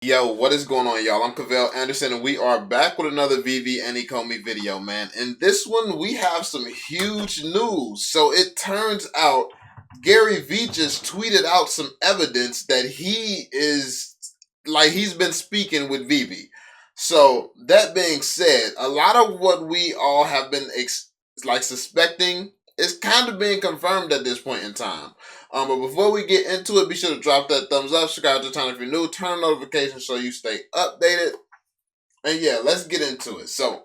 Yo, what is going on, y'all? I'm Cavell Anderson, and we are back with another Veve and Ecomi video, man. In this one, we have some huge news. So it turns out Garyvee just tweeted out some evidence that he's been speaking with Veve. So that being said, a lot of what we all have been suspecting is kind of being confirmed at this point in time. But before we get into it, be sure to drop that thumbs up, subscribe to the channel if you're new, turn on notifications so you stay updated. And yeah, let's get into it. So,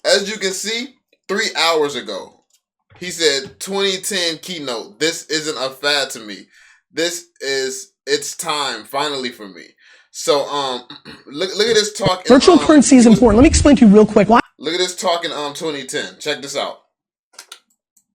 as you can see, 3 hours ago, he said 2010 keynote. This isn't a fad to me. It's time finally for me. So, look at this talk. Virtual currency is important. Let me explain to you real quick why. Look at this talk in 2010. Check this out.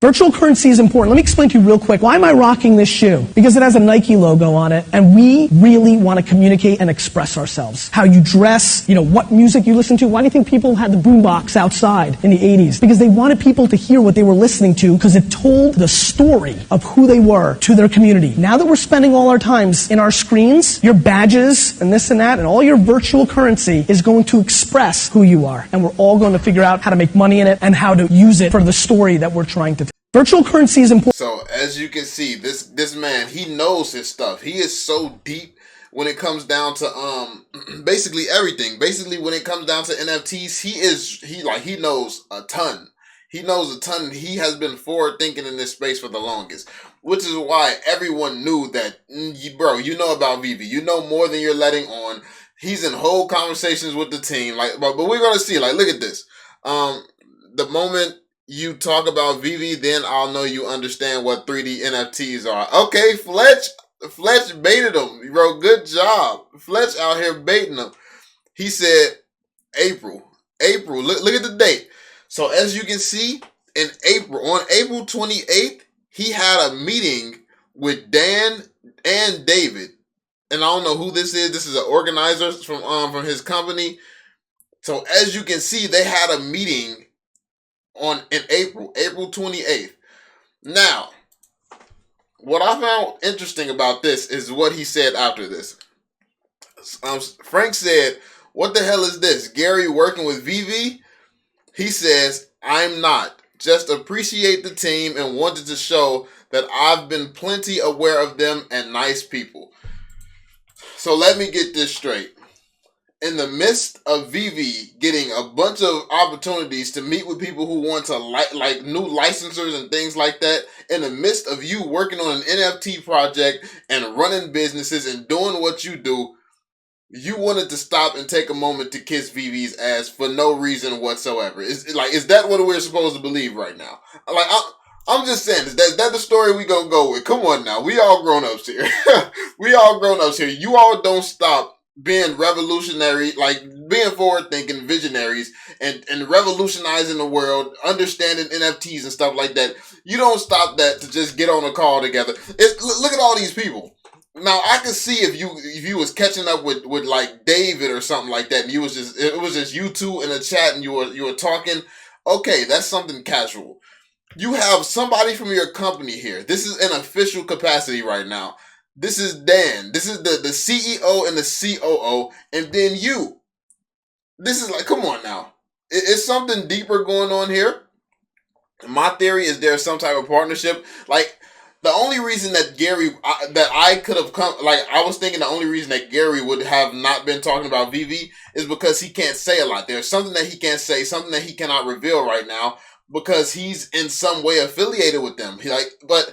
Virtual currency is important. Let me explain to you real quick. Why am I rocking this shoe? Because it has a Nike logo on it, and we really want to communicate and express ourselves. How you dress, what music you listen to. Why do you think people had the boombox outside in the 80s? Because they wanted people to hear what they were listening to, because it told the story of who they were to their community. Now that we're spending all our times in our screens, your badges and this and that, and all your virtual currency is going to express who you are. And we're all going to figure out how to make money in it and how to use it for the story that we're trying to tell. Virtual currency is important. So as you can see, this man, he knows his stuff. He is so deep when it comes down to basically everything. Basically, when it comes down to NFTs, he knows a ton. He knows a ton. He has been forward thinking in this space for the longest, which is why everyone knew that, bro, you know about Veve. You know more than you're letting on. He's in whole conversations with the team. But we're gonna see. Look at this. The moment you talk about Veve, then I'll know you understand what 3D NFTs are. Okay, Fletch baited him, bro. Good job. Fletch out here baiting him. He said April. Look at the date. So as you can see, on April 28th, he had a meeting with Dan and David. And I don't know who this is. This is an organizer from his company. So as you can see, they had a meeting in April 28th. Now, what I found interesting about this is what he said after this. Frank said, "What the hell is this? Gary working with Veve?" He says, "I'm not. Just appreciate the team and wanted to show that I've been plenty aware of them and nice people." So let me get this straight. In the midst of Veve getting a bunch of opportunities to meet with people who want to like new licensors and things like that, in the midst of you working on an NFT project and running businesses and doing what you do, you wanted to stop and take a moment to kiss Veve's ass for no reason whatsoever. Is that what we're supposed to believe right now? I'm just saying, is that the story we gonna go with? Come on now, we all grown ups here. We all grown ups here. You all don't stop being revolutionary, being forward thinking visionaries and revolutionizing the world, understanding NFTs and stuff like that. You don't stop that to just get on a call together. Look at all these people. Now I could see if you was catching up with like David or something like that, and it was just you two in a chat and you were talking. Okay, that's something casual. You have somebody from your company here. This is an official capacity right now. This is Dan. This is the CEO and the COO, and then you. This is come on now. It's something deeper going on here. My theory is there's some type of partnership. The only reason that I could have come, I was thinking the only reason that Gary would have not been talking about Veve is because he can't say a lot. There's something that he can't say, something that he cannot reveal right now because he's in some way affiliated with them. But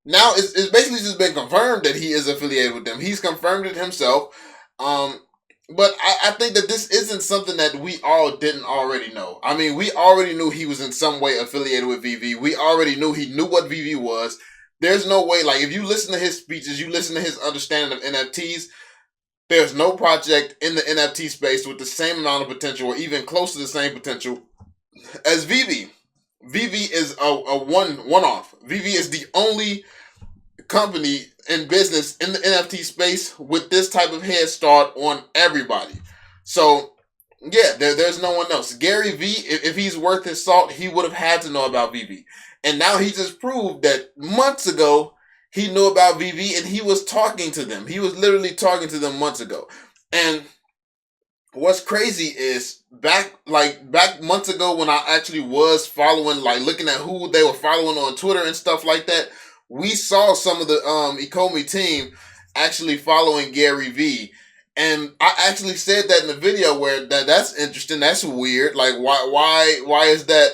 now it's basically just been confirmed that he is affiliated with them. He's confirmed it himself. But I think that this isn't something that we all didn't already know. I mean, we already knew he was in some way affiliated with Veve. We already knew he knew what Veve was. There's no way, if you listen to his speeches, you listen to his understanding of NFTs, there's no project in the NFT space with the same amount of potential or even close to the same potential as Veve. Veve is a one-off. Veve is the only company in business in the NFT space with this type of head start on everybody. So, yeah, there's no one else. Garyvee, if he's worth his salt, he would have had to know about Veve. And now he just proved that months ago, he knew about Veve and he was talking to them. He was literally talking to them months ago. And what's crazy is back months ago when I actually was following, like looking at who they were following on Twitter and stuff like that, we saw some of the Ecomi team actually following Garyvee. And I actually said that in the video where that's interesting, that's weird. Like why is that,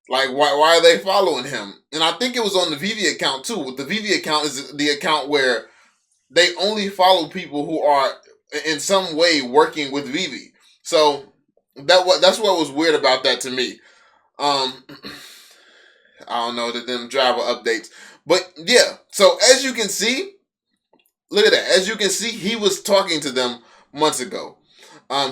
like why are they following him? And I think it was on the Veve account too. The Veve account is the account where they only follow people who are in some way working with Veve. So that's what was weird about that to me. Um, I don't know them driver updates, but yeah. So as you can see, look at that. As you can see, he was talking to them months ago.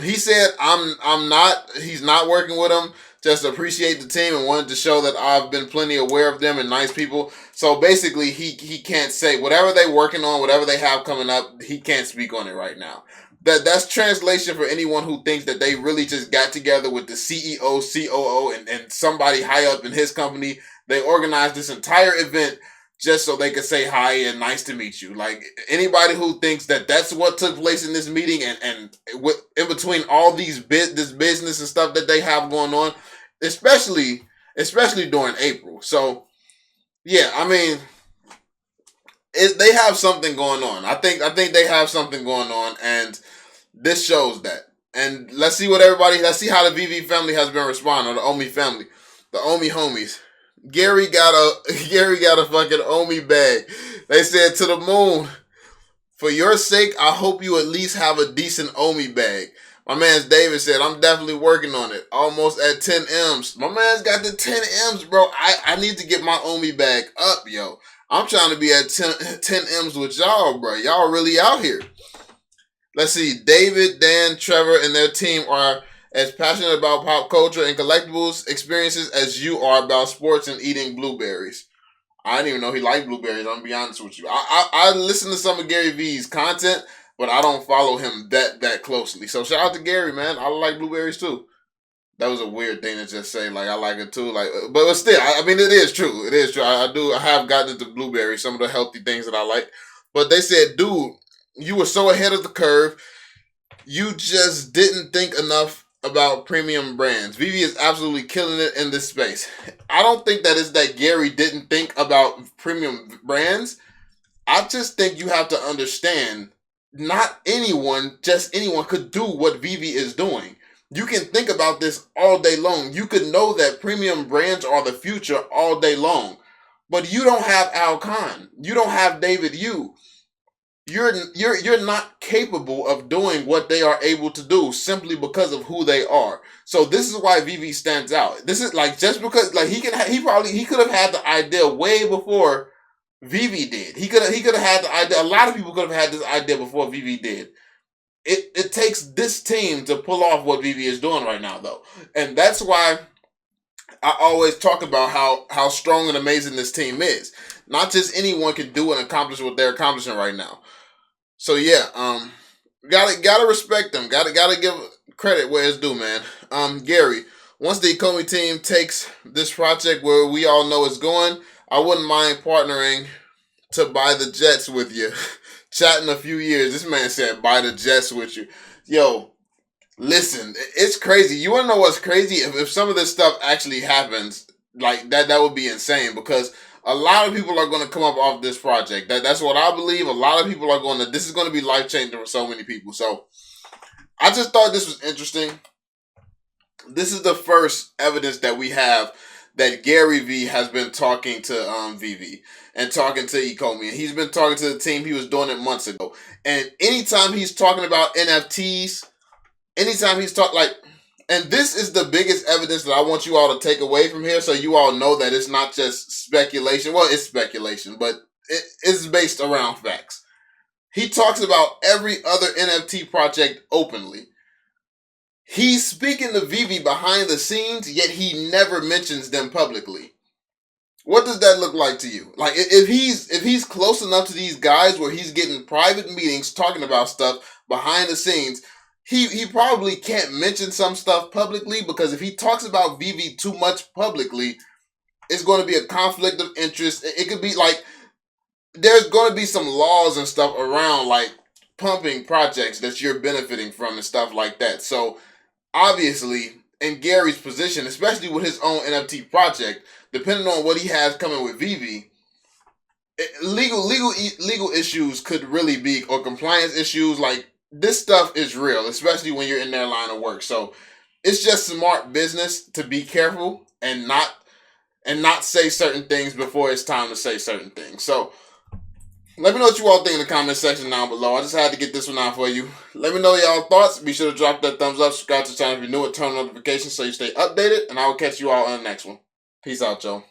He said, I'm not. He's not working with them. Just appreciate the team and wanted to show that I've been plenty aware of them and nice people. So basically, he can't say whatever they're working on, whatever they have coming up. He can't speak on it right now. That's translation for anyone who thinks that they really just got together with the CEO, COO, and somebody high up in his company. They organized this entire event just so they could say hi and nice to meet you. Like anybody who thinks that that's what took place in this meeting and in between all these this business and stuff that they have going on, especially during April. So yeah, I mean, they have something going on. I think they have something going on, and this shows that. And let's see how the Veve family has been responding, or the Omi family, the Omi homies. Gary got a fucking Omi bag. They said to the moon, for your sake, I hope you at least have a decent Omi bag. My man's David said, I'm definitely working on it. Almost at 10 M's. My man's got the 10 M's, bro. I need to get my Omi bag up, yo. I'm trying to be at 10 M's with y'all, bro. Y'all really out here. Let's see. David, Dan, Trevor, and their team are as passionate about pop culture and collectibles experiences as you are about sports and eating blueberries. I didn't even know he liked blueberries. I'm gonna be honest with you. I listen to some of Garyvee's content, but I don't follow him that closely. So shout out to Gary, man. I like blueberries too. That was a weird thing to just say. Like I like it too. Like, but still, I mean, it is true. It is true. I have gotten into blueberries. Some of the healthy things that I like. But they said, dude, you were so ahead of the curve. You just didn't think enough about premium brands. Veve is absolutely killing it in this space. I don't think that is that Gary didn't think about premium brands. I just think you have to understand not anyone, just anyone could do what Veve is doing. You can think about this all day long. You could know that premium brands are the future all day long. But you don't have Al Khan. You don't have David Yu. You're not capable of doing what they are able to do simply because of who they are. So this is why Veve stands out. This is like just because like he could have had the idea way before Veve did. He could have had the idea. A lot of people could have had this idea before Veve did. It takes this team to pull off what Veve is doing right now, though, and that's why I always talk about how strong and amazing this team is. Not just anyone can do and accomplish what they're accomplishing right now. So yeah, gotta respect them. Gotta give credit where it's due, man. Gary, once the Ecomi team takes this project where we all know it's going, I wouldn't mind partnering to buy the Jets with you. Chat in a few years. This man said buy the Jets with you. Yo, listen, it's crazy. You wanna know what's crazy? If some of this stuff actually happens, like that would be insane because a lot of people are going to come up off this project. That's what I believe. A lot of people are going to, this is going to be life-changing for so many people. So I just thought this was interesting. This is the first evidence that we have that Garyvee has been talking to Veve and talking to Ecomi. And he's been talking to the team. He was doing it months ago. And anytime he's talking about NFTs, anytime he's talking like, and this is the biggest evidence that I want you all to take away from here so you all know that it's not just speculation. Well, it's speculation, but it's based around facts. He talks about every other NFT project openly. He's speaking to Veve behind the scenes, yet he never mentions them publicly. What does that look like to you? Like if he's close enough to these guys where he's getting private meetings talking about stuff behind the scenes, he probably can't mention some stuff publicly because if he talks about Veve too much publicly, it's going to be a conflict of interest. It could be like there's going to be some laws and stuff around like pumping projects that you're benefiting from and stuff like that. So obviously, in Gary's position, especially with his own NFT project, depending on what he has coming with Veve, legal issues could really be, or compliance issues. Like, this stuff is real, especially when you're in their line of work. So it's just smart business to be careful and not say certain things before it's time to say certain things. So let me know what you all think in the comment section down below. I just had to get this one out for you. Let me know y'all thoughts. Be sure to drop that thumbs up, subscribe to the channel if you're new, and turn on notifications so you stay updated. And I will catch you all on the next one. Peace out, y'all.